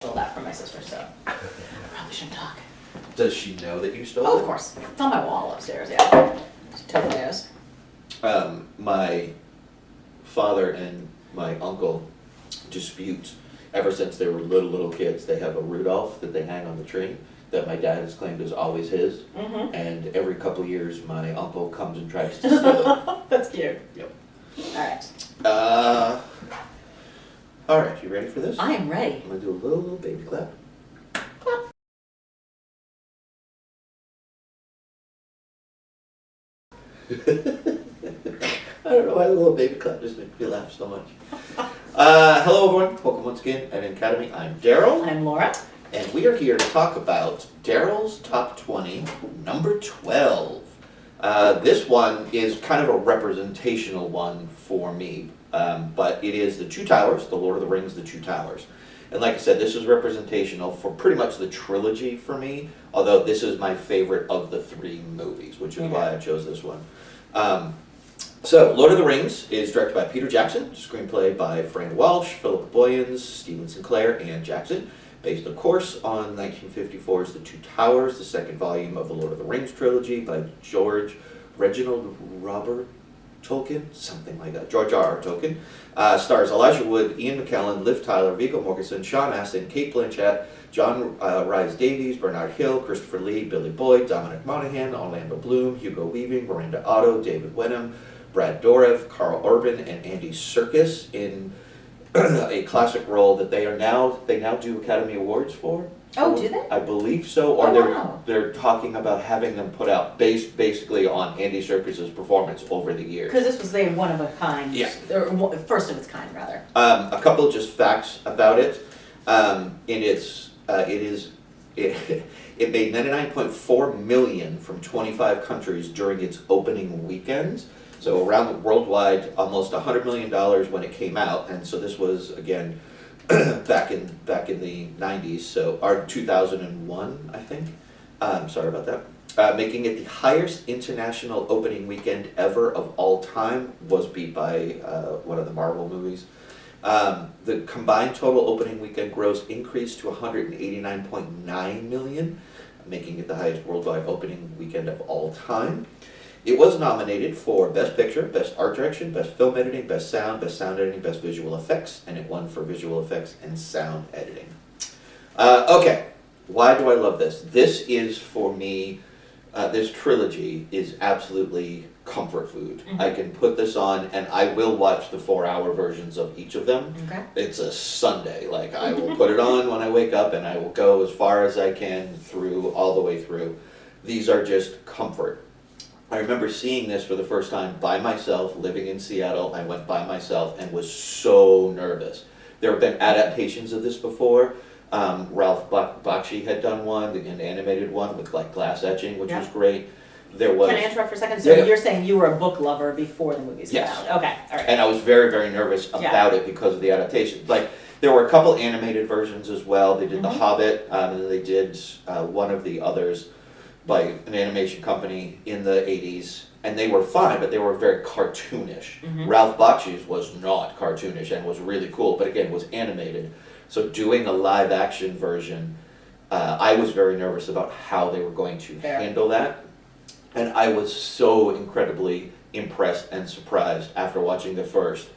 Stole that from my sister, so I probably shouldn't talk. Does she know that you stole it? Oh, of course. It's on my wall upstairs, yeah. She totally knows. My father and my uncle dispute ever since they were little kids. They have a Rudolph that they hang on the tree that my dad has claimed is always his. Mm-hmm. And every couple of years, my uncle comes and tries to steal it. That's cute. Yep. All right. All right, you ready for this? I am ready. I'm gonna do a little baby clap. Clap. I don't know why the little baby clap just makes me laugh so much. Hello everyone, welcome once again at Academy. I'm Daryl. I'm Laura. And we are here to talk about Daryl's Top 20, number 12. This one is kind of a representational one for me, but it is The Two Towers, The Lord of the Rings, The Two Towers. And like I said, this is representational for pretty much the trilogy for me, although this is my favorite of the three movies, which is why I chose this one. So, Lord of the Rings is directed by Peter Jackson, screenplay by Fran Welsh, Philip Boyens, Stephen Sinclair, and Jackson. Based, of course, on 1954's The Two Towers, the second volume of the Lord of the Rings trilogy by George Reginald Robert Tolkien, something like that, George R. R. Tolkien. Stars Elijah Wood, Ian McKellen, Liv Tyler, Viggo Mortensen, Sean Astin, Kate Blanchett, John Rhys Davies, Bernard Hill, Christopher Lee, Billy Boyd, Dominic Monaghan, Orlando Bloom, Hugo Weaving, Miranda Otto, David Wenham, Brad Dourif, Carl Urban, and Andy Serkis in a classic role that they now do Academy Awards for. Oh, do they? I believe so, or wow. they're talking about having them put out based basically on Andy Serkis' performance over the years. Because this was a one of a kind. Yeah. Or first of its kind, rather. A couple just facts about it. It made $99.4 million from 25 countries during its opening weekend. So around worldwide, almost $100 million when it came out, and so this was again back in the 90s, so our 2001, I think. Sorry about that. Making it the highest international opening weekend ever of all time, was beat by one of the Marvel movies. The combined total opening weekend gross increased to $189.9 million, making it the highest worldwide opening weekend of all time. It was nominated for Best Picture, Best Art Direction, Best Film Editing, Best Sound Editing, Best Visual Effects, and it won for Visual Effects and Sound Editing. Okay, why do I love this? This is, for me, this trilogy is absolutely comfort food. Mm-hmm. I can put this on and I will watch the 4-hour versions of each of them. Okay. It's a Sunday. Like, I will put it on when I wake up and I will go as far as I can through, all the way through. These are just comfort. I remember seeing this for the first time by myself, living in Seattle. I went by myself and was so nervous. There have been adaptations of this before. Ralph Bakshi had done one, an animated one with like glass etching, which was great. There was. Can I interrupt for a second? So you're saying you were a book lover before the movies came out? Okay, all right. And I was very, very nervous about it because of the adaptation. Like, there were a couple animated versions as well. They did The Hobbit, and then they did one of the others by an animation company in the 80s, and they were fine, but they were very cartoonish. Ralph Bakshi's was not cartoonish and was really cool, but again, was animated. So doing a live action version, I was very nervous about how they were going to handle that. And I was so incredibly impressed and surprised after watching the first.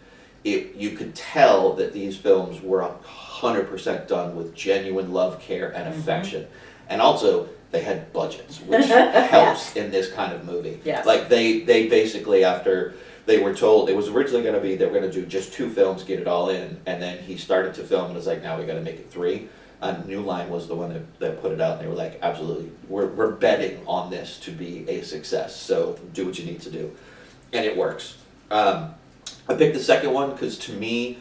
You could tell that these films were 100% done with genuine love, care, and affection. And also, they had budgets, which helps in this kind of movie. Yes. Like, they basically, after they were told, it was originally going to be, they were going to do just 2 films, get it all in, and then he started to film and was like, now we got to make it 3. New Line was the one that put it out, and they were like, absolutely, we're betting on this to be a success, so do what you need to do. And it works. I picked the second one because, to me,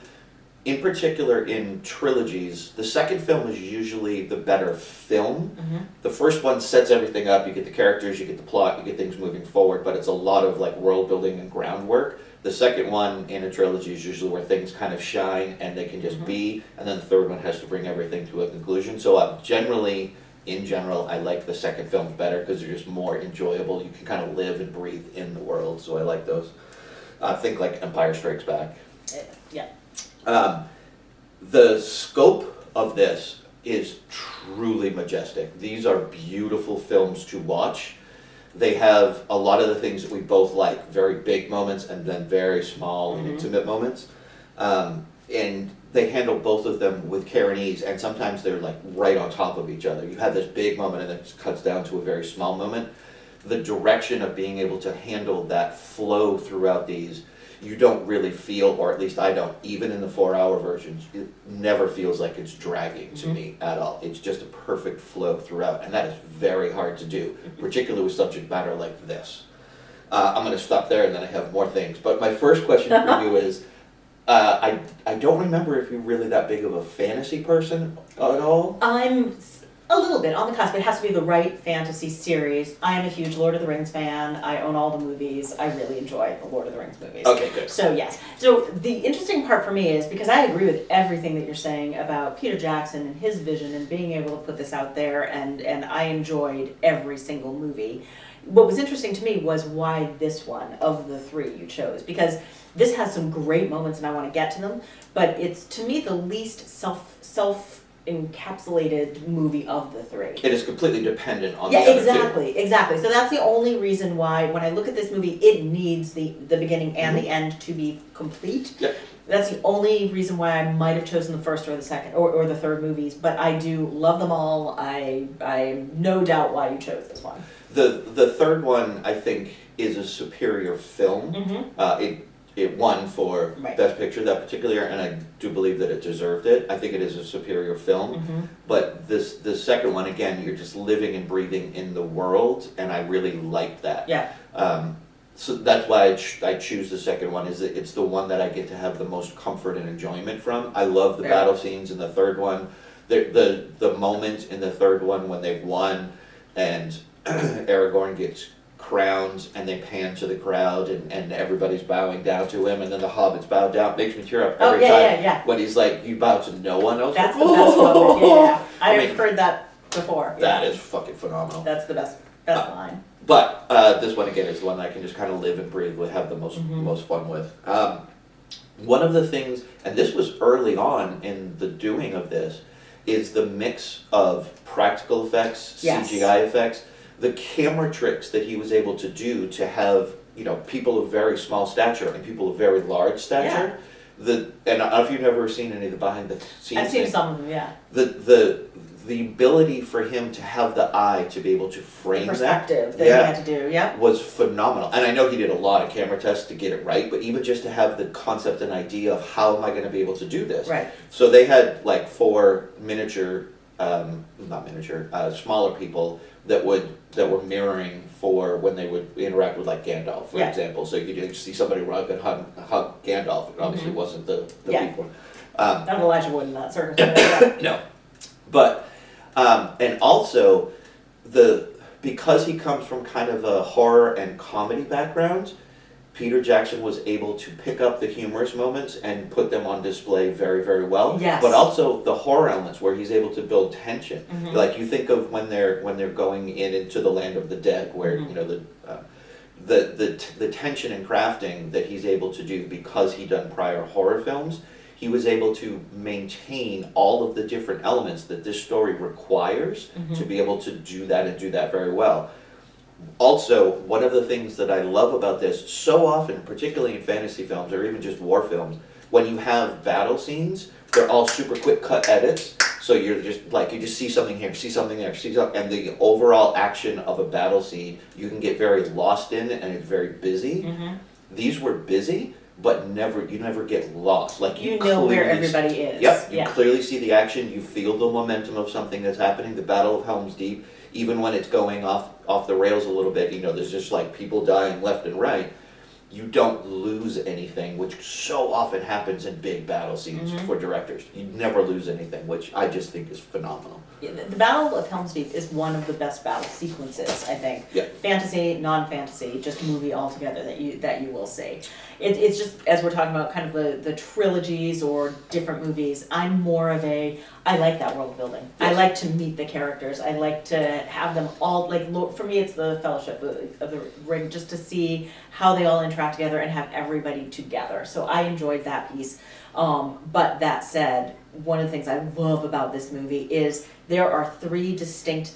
in particular in trilogies, the second film is usually the better film. The first one sets everything up, you get the characters, you get the plot, you get things moving forward, but it's a lot of like world building and groundwork. The second one in a trilogy is usually where things kind of shine and they can just be, and then the third one has to bring everything to a conclusion. So in general, I like the second films better because they're just more enjoyable. You can kind of live and breathe in the world, so I like those. Think like Empire Strikes Back. Yeah. The scope of this is truly majestic. These are beautiful films to watch. They have a lot of the things that we both like, very big moments and then very small and intimate moments. And they handle both of them with care and ease, and sometimes they're like right on top of each other. You have this big moment and then it cuts down to a very small moment. The direction of being able to handle that flow throughout these, you don't really feel, or at least I don't, even in the 4-hour versions, it never feels like it's dragging to me at all. It's just a perfect flow throughout, and that is very hard to do, particularly with subject matter like this. I'm going to stop there and then I have more things. But my first question for you is, I don't remember if you're really that big of a fantasy person at all. I'm a little bit on the cusp. It has to be the right fantasy series. I am a huge Lord of the Rings fan. I own all the movies. I really enjoy the Lord of the Rings movies. Okay, good. So yes. So the interesting part for me is, because I agree with everything that you're saying about Peter Jackson and his vision and being able to put this out there, and I enjoyed every single movie. What was interesting to me was why this one of the three you chose, because this has some great moments and I want to get to them, but it's, to me, the least self-encapsulated movie of the three. It is completely dependent on the other Exactly. So that's the only reason why, when I look at this movie, it needs the beginning and the end to be complete. Yep. That's the only reason why I might have chosen the first or the second or the third movies, but I do love them all. I no doubt why you chose this one. The third one, I think, is a superior film. It won for Best Picture that particular year, and I do believe that it deserved it. I think it is a superior film. But the second one, again, you're just living and breathing in the world, and I really like that. Yeah. So that's why I choose the second one. Is that it's the one that I get to have the most comfort and enjoyment from. I love the battle scenes in the third one. The moment in the third one when they've won, and Aragorn gets crowned and they pan to the crowd and everybody's bowing down to him, and then the hobbits bow down. It makes me tear up every time when he's like, you bow to no one else. That's the best moment. Yeah. I've heard that before. That is fucking phenomenal. That's the best line. But this one again is the one that I can just kind of live and breathe with, have the most fun with. One of the things, and this was early on in the doing of this, is the mix of practical effects, CGI effects, the camera tricks that he was able to do to have, people of very small stature and people of very large stature. And I don't know if you've ever seen any of the behind the scenes. I've seen some of them, yeah. The ability for him to have the eye to be able to frame perspective that he had to do, was phenomenal. And I know he did a lot of camera tests to get it right, but even just to have the concept and idea of how am I going to be able to do this. Right. So they had like 4 smaller people that were mirroring for when they would interact with like Gandalf, for example. So you could see somebody run and hug Gandalf. It obviously wasn't the people. Not Elijah Wood in that circumstance. No. But, and also, because he comes from kind of a horror and comedy background, Peter Jackson was able to pick up the humorous moments and put them on display very, very well. Yes. But also the horror elements where he's able to build tension. Like you think of when they're going into the land of the dead, where the tension and crafting that he's able to do because he done prior horror films. He was able to maintain all of the different elements that this story requires to be able to do that and do that very well. Also, one of the things that I love about this, so often, particularly in fantasy films or even just war films, when you have battle scenes, they're all super quick cut edits. So you're just like, you just see something here, see something there, see something, and the overall action of a battle scene, you can get very lost in, and it's very busy. These were busy, but you never get lost. Like you know where everybody is. Yep, you clearly see the action, you feel the momentum of something that's happening. The Battle of Helm's Deep, even when it's going off the rails a little bit, there's just like people dying left and right. You don't lose anything, which so often happens in big battle scenes for directors. You never lose anything, which I just think is phenomenal. Yeah, the Battle of Helm's Deep is one of the best battle sequences, I think. Yeah. Fantasy, non-fantasy, just movie altogether that you will see. It's just, as we're talking about kind of the trilogies or different movies, I'm more of I like that world building. Yes. I like to meet the characters. I like to have them all, like, for me it's the Fellowship of the Ring, just to see how they all interact together and have everybody together. So I enjoyed that piece. But that said, one of the things I love about this movie is there are 3 distinct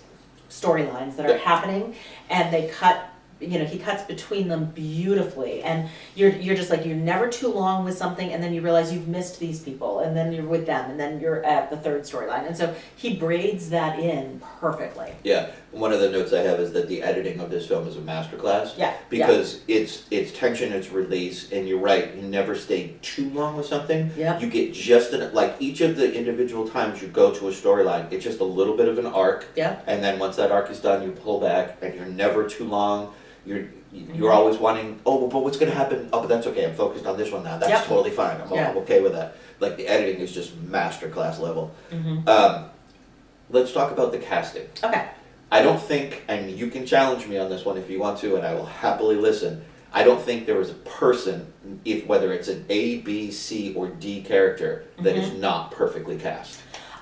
storylines that are happening, and they cut, he cuts between them beautifully, and you're just like, you're never too long with something, and then you realize you've missed these people, and then you're with them, and then you're at the 3rd storyline, and so he braids that in perfectly. Yeah, one of the notes I have is that the editing of this film is a masterclass. Yeah. Because it's tension, it's release, and you're right, you never stay too long with something. Yeah. You get just like each of the individual times you go to a storyline, it's just a little bit of an arc. Yeah. And then once that arc is done, you pull back, and you're never too long. You're always wanting, oh, but what's going to happen? Oh, but that's okay. I'm focused on this one now. That's totally fine. I'm okay with that. Like, the editing is just masterclass level. Let's talk about the casting. Okay. I don't think, and you can challenge me on this one if you want to, and I will happily listen. I don't think there is a person, whether it's an A, B, C, or D character, that is not perfectly cast.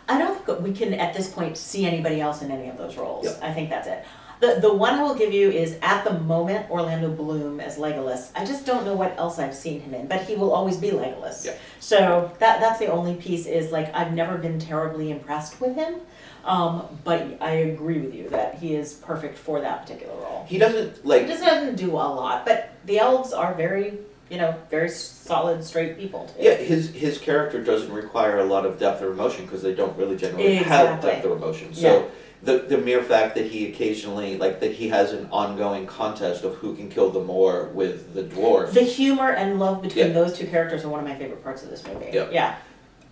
I don't think we can, at this point, see anybody else in any of those roles. Yep. I think that's it. The one I will give you is, at the moment, Orlando Bloom as Legolas. I just don't know what else I've seen him in, but he will always be Legolas. Yeah. So that's the only piece, is like, I've never been terribly impressed with him, but I agree with you that he is perfect for that particular role. He doesn't, like... He just doesn't do a lot, but the elves are very, very solid, straight people too. Yeah, his character doesn't require a lot of depth or emotion, because they don't really generally have depth or emotion. So the mere fact that he occasionally, like, that he has an ongoing contest of who can kill the more with the dwarf. The humor and love between those 2 characters are one of my favorite parts of this movie. Yep. Yeah.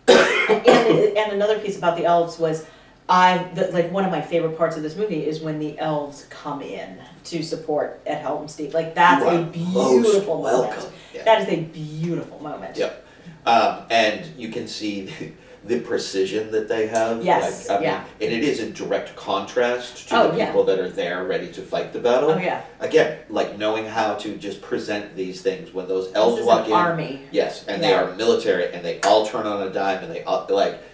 and another piece about the elves was, one of my favorite parts of this movie is when the elves come in to support at Helm's Deep. Like, that's a beautiful moment. Yeah. That is a beautiful moment. Yep. And you can see the precision that they have. Yes. Like, I mean, and it is in direct contrast to the people that are there ready to fight the battle. Oh yeah. Again, like, knowing how to just present these things when those elves walk in. Army. Yes, and they are military, and they all turn on a dime, and they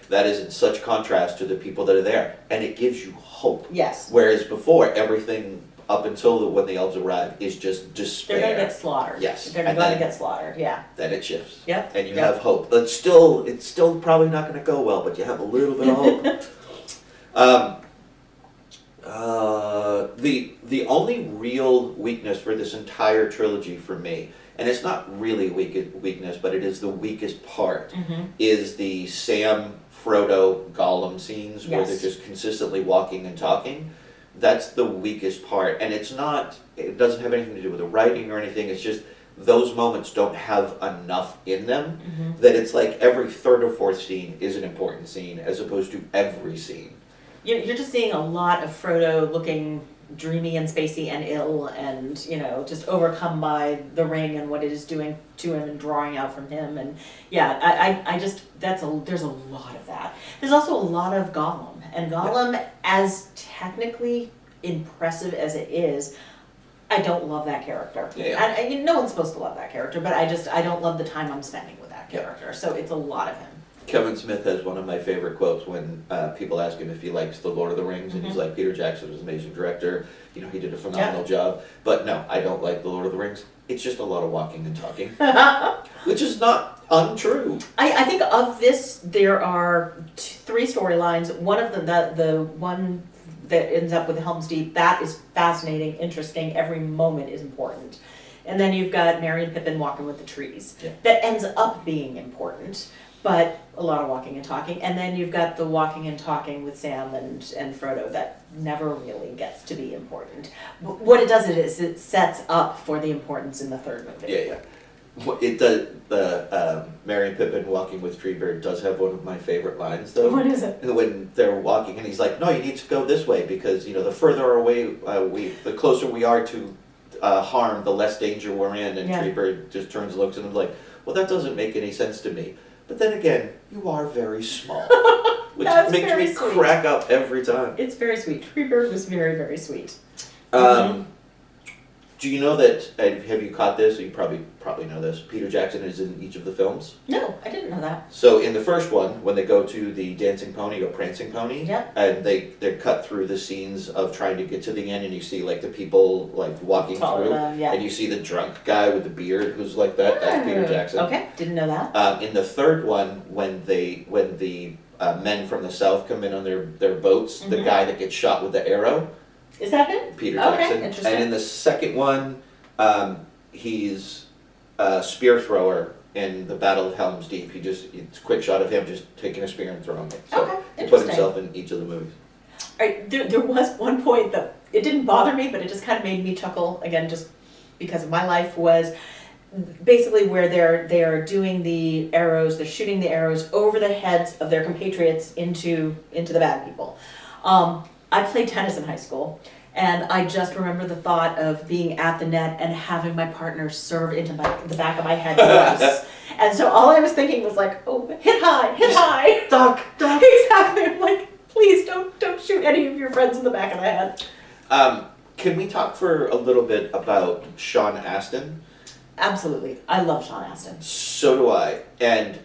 that is in such contrast to the people that are there, and it gives you hope. Yes. Whereas before, everything up until when the elves arrive is just despair. They're going to get slaughtered. Yes. They're going to get slaughtered, yeah. Then it shifts. Yep. And you have hope. It's still probably not going to go well, but you have a little bit of hope. The only real weakness for this entire trilogy for me, and it's not really weakness, but it is the weakest part, is the Sam, Frodo, Gollum scenes where they're just consistently walking and talking. That's the weakest part, and it doesn't have anything to do with the writing or anything. It's just those moments don't have enough in them that it's like every 3rd or 4th scene is an important scene, as opposed to every scene. You're just seeing a lot of Frodo looking dreamy and spacey and ill, and just overcome by the ring and what it is doing to him and drawing out from him. And I just there's a lot of that. There's also a lot of Gollum, and Gollum, as technically impressive as it is, I don't love that character. And no one's supposed to love that character, but I don't love the time I'm spending with that character. So it's a lot of him. Kevin Smith has one of my favorite quotes when people ask him if he likes The Lord of the Rings, and he's like, Peter Jackson was an amazing director, he did a phenomenal job, but no, I don't like The Lord of the Rings. It's just a lot of walking and talking, which is not untrue. I think of this, there are 3 storylines. One of them, the one that ends up with Helm's Deep, that is fascinating, interesting, every moment is important. And then you've got Merry and Pippin walking with the trees. That ends up being important, but a lot of walking and talking. And then you've got the walking and talking with Sam and Frodo that never really gets to be important. What it does is it sets up for the importance in the 3rd movie. Yeah. It does. The Merry and Pippin walking with Treebeard does have one of my favorite lines, though. What is it? When they're walking, and he's like, "No, you need to go this way, because the further away the closer we are to harm, the less danger we're in." And Treebeard just turns and looks at him like, "Well, that doesn't make any sense to me. But then again, you are very small," which makes me crack up every time. It's very sweet. Treebeard was very, very sweet. Do you know that, have you caught this? You probably know this. Peter Jackson is in each of the films. No, I didn't know that. So in the first one, when they go to the dancing pony or prancing pony, Yep. and they're cut through the scenes of trying to get to the end, and you see like the people like walking Taller through, than, yeah. and you see the drunk guy with the beard who's like that. That's Peter Jackson. Okay, didn't know that. In the third one, when the men from the south come in on their boats, the guy that gets shot with the arrow, Is that it? Peter Okay, Jackson. interesting. And in the second one, he's a spear thrower in the Battle of Helm's Deep. It's a quick shot of him just taking a spear and throwing it. So Okay, he put interesting. himself in each of the movies. All right, there was one point that it didn't bother me, but it just kind of made me chuckle again, just because of my life, was basically where they're doing the arrows, they're shooting the arrows over the heads of their compatriots into the bad people. I played tennis in high school, and I just remember the thought of being at the net and having my partner serve into the back of my head twice. And so all I was thinking was like, oh, hit high. Duck. Exactly. I'm like, please don't shoot any of your friends in the back of the head. Can we talk for a little bit about Sean Astin? Absolutely. I love Sean Astin. So do I. And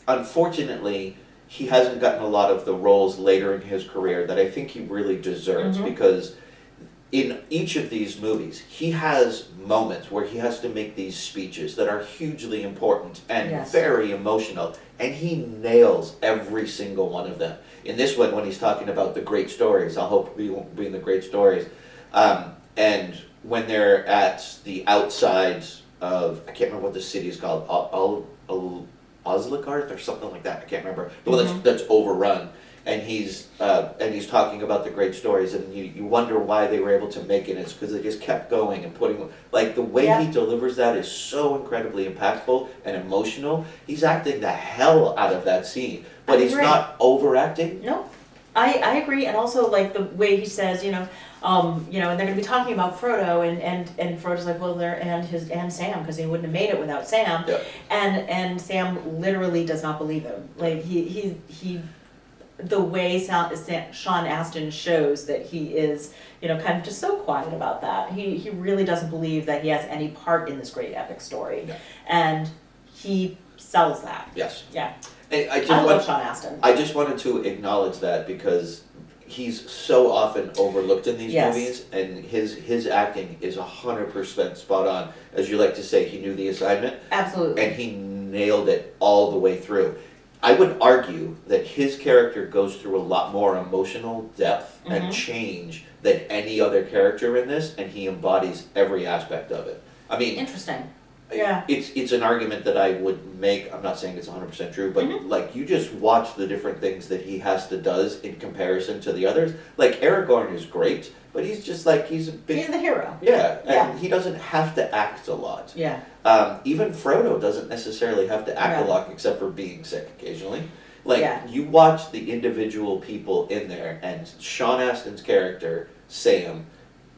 unfortunately, he hasn't gotten a lot of the roles later in his career that I think he really deserves, because in each of these movies, he has moments where he has to make these speeches that are hugely important and very emotional, and he nails every single one of them. In this one, when he's talking about the great stories, I hope we won't be in the great stories, and when they're at the outsides of, I can't remember what the city is called, Oslikarth or something like that. I can't remember. The one that's overrun, and he's talking about the great stories, and you wonder why they were able to make it. It's because they just kept going and putting, like, the way he delivers that is so incredibly impactful and emotional. He's acting the hell out of that scene, but he's not overacting. No, I agree, and also like the way he says, and they're going to be talking about Frodo, and Frodo's like, well, and Sam, because he wouldn't have made it without Sam, and Sam literally does not believe him. Like he the way Sean Astin shows that he is, kind of just so quiet about that. He really doesn't believe that he has any part in this great epic story, and he sells that. Yes. Yeah. And I love Sean Astin. I just wanted to acknowledge that because he's so often overlooked in these movies, and his acting is 100% spot on. As you like to say, he knew the assignment. Absolutely. And he nailed it all the way through. I would argue that his character goes through a lot more emotional depth and change than any other character in this, and he embodies every aspect of it. I mean, interesting. Yeah. It's an argument that I would make. I'm not saying it's 100% true, but like, you just watch the different things that he does in comparison to the others. Like, Aragorn is great, but he's just like, he's the hero. Yeah, and he doesn't have to act a lot. Yeah. Even Frodo doesn't necessarily have to act a lot, except for being sick occasionally. Like, you watch the individual people in there, and Sean Astin's character, Sam,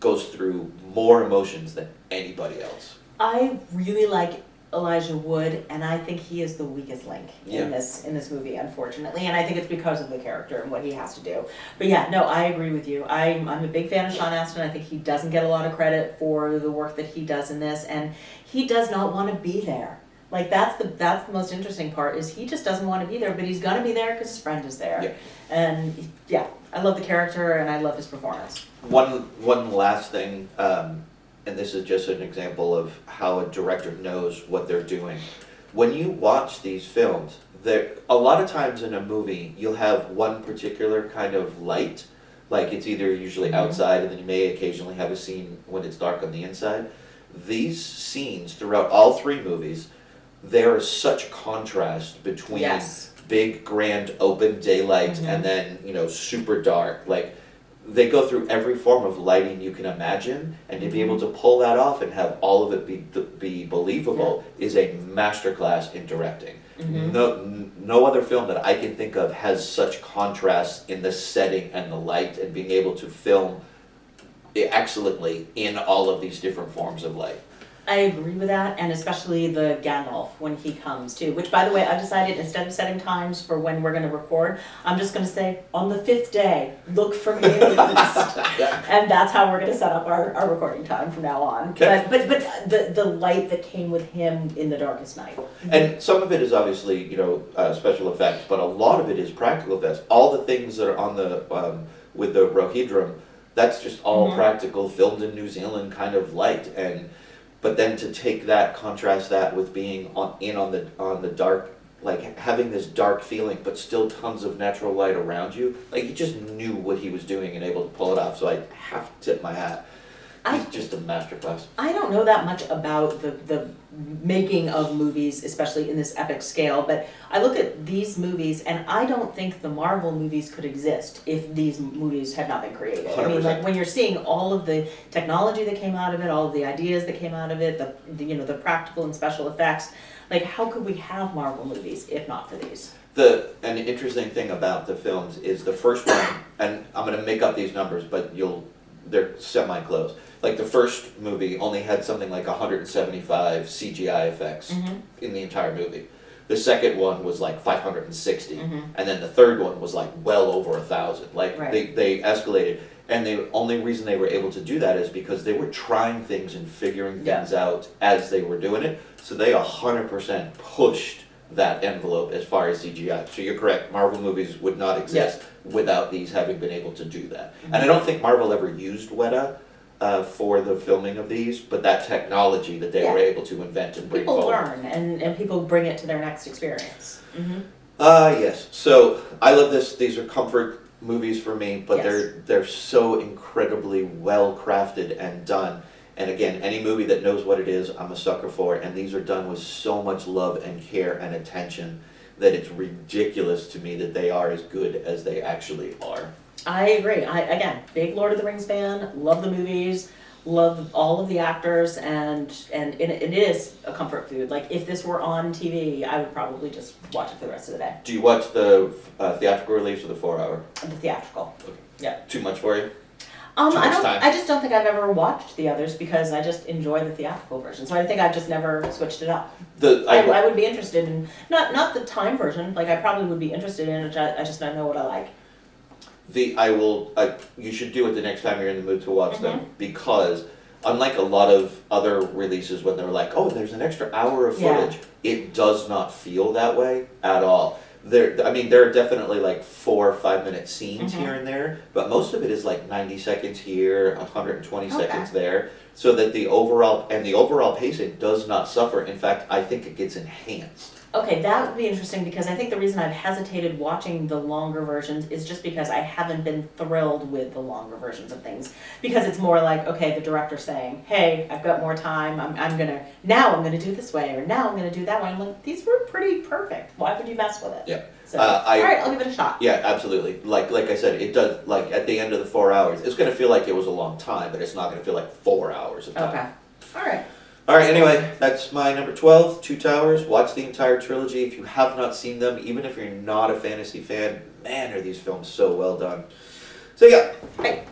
goes through more emotions than anybody else. I really like Elijah Wood, and I think he is the weakest link in this movie, unfortunately. And I think it's because of the character and what he has to do. But yeah, no, I agree with you. I'm a big fan of Sean Astin. I think he doesn't get a lot of credit for the work that he does in this, and he does not want to be there. Like, that's the most interesting part, is he just doesn't want to be there, but he's gonna be there because his friend is there. Yeah. And yeah, I love the character and I love his performance. One last thing. And this is just an example of how a director knows what they're doing. When you watch these films, a lot of times in a movie, you'll have one particular kind of light, like it's either usually outside, and then you may occasionally have a scene when it's dark on the inside. These scenes throughout all three movies, there is such contrast between big, grand, open daylight and then, super dark. Like, they go through every form of lighting you can imagine, and to be able to pull that off and have all of it be believable is a masterclass in directing. No other film that I can think of has such contrast in the setting and the light, and being able to film excellently in all of these different forms of light. I agree with that, and especially the Gandalf when he comes too. Which, by the way, I've decided instead of setting times for when we're going to record, I'm just going to say on the 5th day, look for me in the east, and that's how we're going to set up our recording time from now on. Okay. But the light that came with him in the darkest night. And some of it is obviously, special effects, but a lot of it is practical effects. All the things that are on the with the Rohirrim, that's just all practical, filmed in New Zealand kind of light. But then to take that, contrast that with being on the dark, like having this dark feeling, but still tons of natural light around you. Like he just knew what he was doing and able to pull it off. So I have to tip my hat. He's just a masterclass. I don't know that much about the making of movies, especially in this epic scale, but I look at these movies and I don't think the Marvel movies could exist if these movies had not been created. 100%. I mean, like when you're seeing all of the technology that came out of it, all of the ideas that came out of it, the practical and special effects, like how could we have Marvel movies if not for these? An interesting thing about the films is the first one, and I'm going to make up these numbers, but they're semi-close. Like the first movie only had something like 175 CGI effects in the entire movie. The second one was like 560, and then the third one was like well over 1,000. Like they escalated, and the only reason they were able to do that is because they were trying things and figuring things out as they were doing it. So they 100% pushed that envelope as far as CGI. So you're correct, Marvel movies would not exist without these having been able to do that. And I don't think Marvel ever used Weta for the filming of these, but that technology that they were able to invent and bring people forward. learn and people bring it to their next experience. Yes. So I love this. These are comfort movies for me, but they're so incredibly well crafted and done. And again, any movie that knows what it is, I'm a sucker for. And these are done with so much love and care and attention that it's ridiculous to me that they are as good as they actually are. I agree. Again, big Lord of the Rings fan, love the movies, love all of the actors, and it is a comfort food. Like if this were on TV, I would probably just watch it for the rest of the day. Do you watch the theatrical release or the 4-hour? The theatrical. Okay. Yeah. Too much for you? I just don't think I've ever watched the others because I just enjoy the theatrical version. So I think I've just never switched it up. I would be interested in not the time version. Like I probably would be interested in it. I just don't know what I like. You should do it the next time you're in the mood to watch them, because unlike a lot of other releases when they're like, oh, there's an extra hour of footage, it does not feel that way at all. There are definitely like 4 or 5 minute scenes here and there, but most of it is like 90 seconds here, 120 seconds there, so that the overall pacing does not suffer. In fact, I think it gets enhanced. Okay, that would be interesting because I think the reason I've hesitated watching the longer versions is just because I haven't been thrilled with the longer versions of things. Because it's more like, okay, the director's saying, hey, I've got more time, I'm gonna do this way, or now I'm gonna do that way. I'm like, these were pretty perfect. Why would you mess with it? Yeah. So, alright, I'll give it a shot. Yeah, absolutely. Like I said, it does, like at the end of the 4 hours, it's gonna feel like it was a long time, but it's not gonna feel like 4 hours of time. Okay. Alright. Alright, anyway, that's my number 12, Two Towers. Watch the entire trilogy if you have not seen them, even if you're not a fantasy fan. Man, are these films so well done. So yeah. Right.